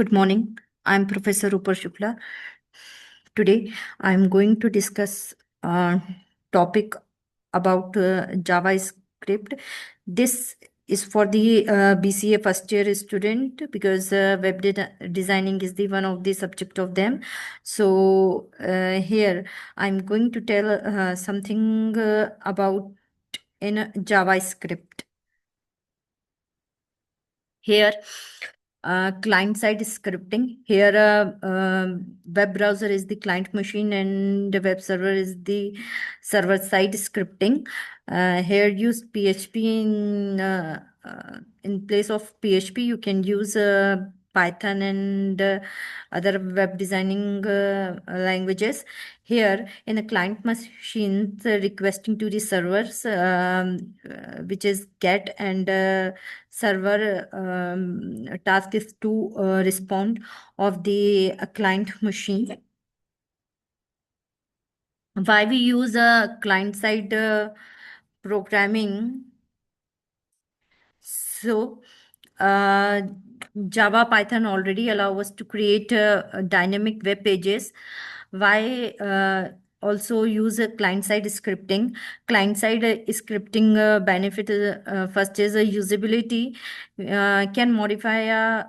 Good morning. I'm Professor Rupar Shukla. Today, I'm going to discuss a topic about JavaScript. This is for the BCA first year student because designing is the one of the subject of them. So here I'm going to tell something about in JavaScript. Here, client side scripting. Here, web browser is the client machine and the web server is the server side scripting. Here, use PHP in place of PHP. You can use Python and other web designing languages. Here, in the client machines, requesting to the servers, which is get and server task is to respond of the client machine. Why we use a client side programming? So, uh, Java, Python already allow us to create dynamic web pages. Why also use a client-side scripting? Client-side scripting benefit first is a usability. Can modify a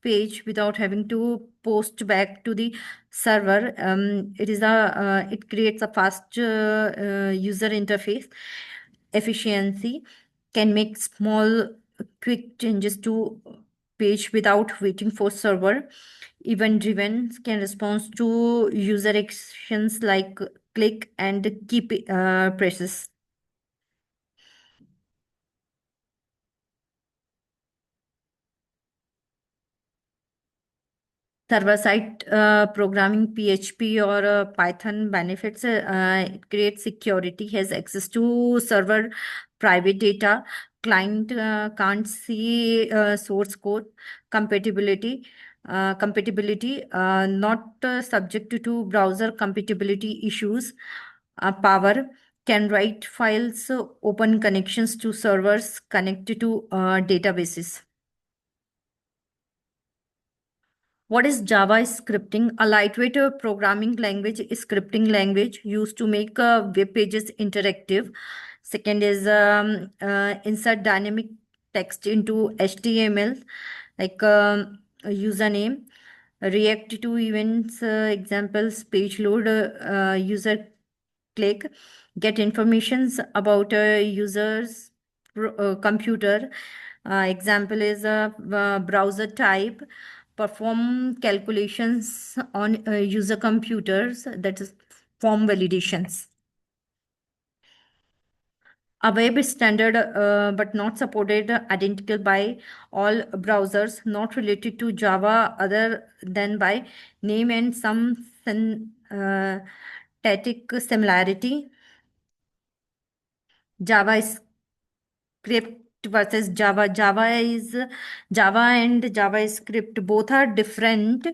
page without having to post back to the server. It creates a fast user interface. Efficiency can make small quick changes to page without waiting for server. Event driven can respond to user actions like click and keep presses. Server-side programming, PHP or Python benefits. It creates security, has access to server private data. Client can't see source code. Compatibility, not subject to browser compatibility issues. Power can write files, open connections to servers connected to databases. What is Java scripting? A lightweight programming language, scripting language used to make web pages interactive. Second is insert dynamic text into HTML, like a username, react to events, examples, page load, user click, get informations about a user's computer. Example is a browser type, perform calculations on user computers, that is form validations. A web standard but not supported, identical by all browsers, not related to Java other than by name and some static similarity. JavaScript versus Java. Java and JavaScript both are different,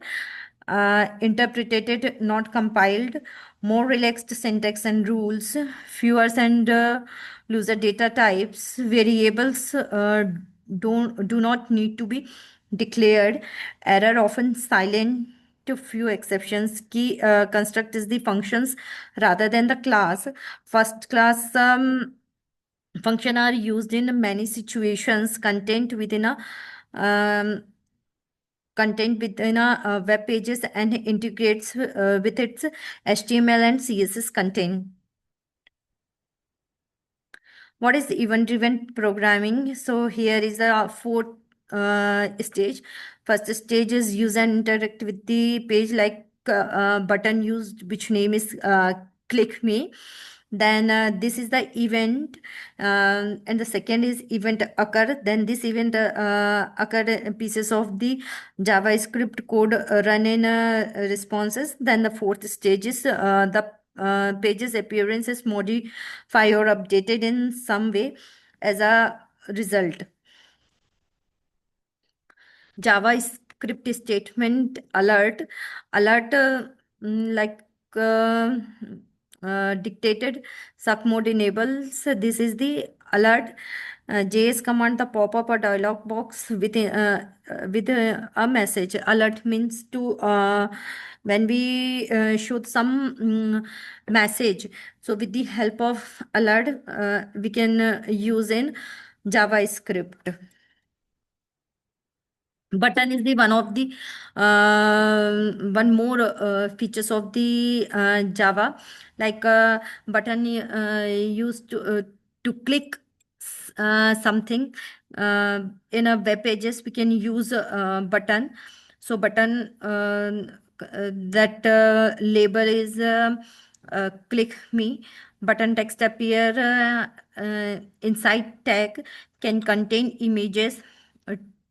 interpreted, not compiled, more relaxed syntax and rules, fewer and looser data types, variables do not need to be declared, error often silent to few exceptions. Key construct is the functions rather than the class. First class function are used in many situations. Um, Content within a web pages and integrates with its HTML and CSS content. What is event driven programming? So here is a fourth stage. First stage is use and interact with the page, like button used which name is click me. Then this is the event, and the second is event occur. Then this event occur pieces of the JavaScript code run in responses. Then the fourth stage is the page's appearance is modified or updated in some way as a result. JavaScript statement alert like uh, dictated sub mode enables. This is the alert. JS command the pop up a dialog box with a message. Alert means to when we show some message. So with the help of alert, we can use in JavaScript. Button is the one of the one more features of the Java, like button used to click something in a web pages. We can use button. So button that label is click me. Button text appear inside tag can contain images.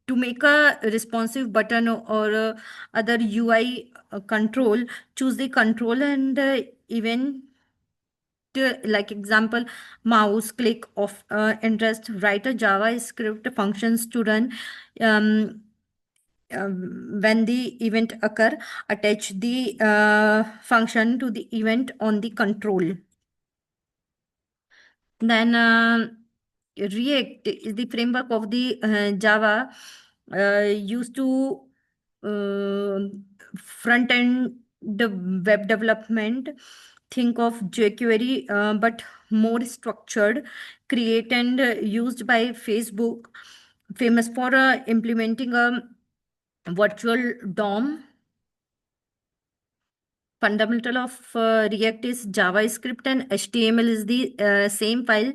To make a responsive button or other UI control, choose the control and event, like example, mouse click of interest. Write a JavaScript functions to run when the event occur. Attach the function to the event on the control. Then React is the framework of the Java used to uh, front end the web development. Think of jQuery, but more structured, create and used by Facebook, famous for implementing a virtual DOM. Fundamental of React is JavaScript and HTML is the same file.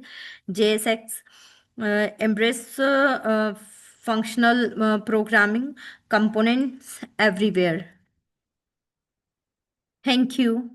JSX embrace functional programming components everywhere. Thank you.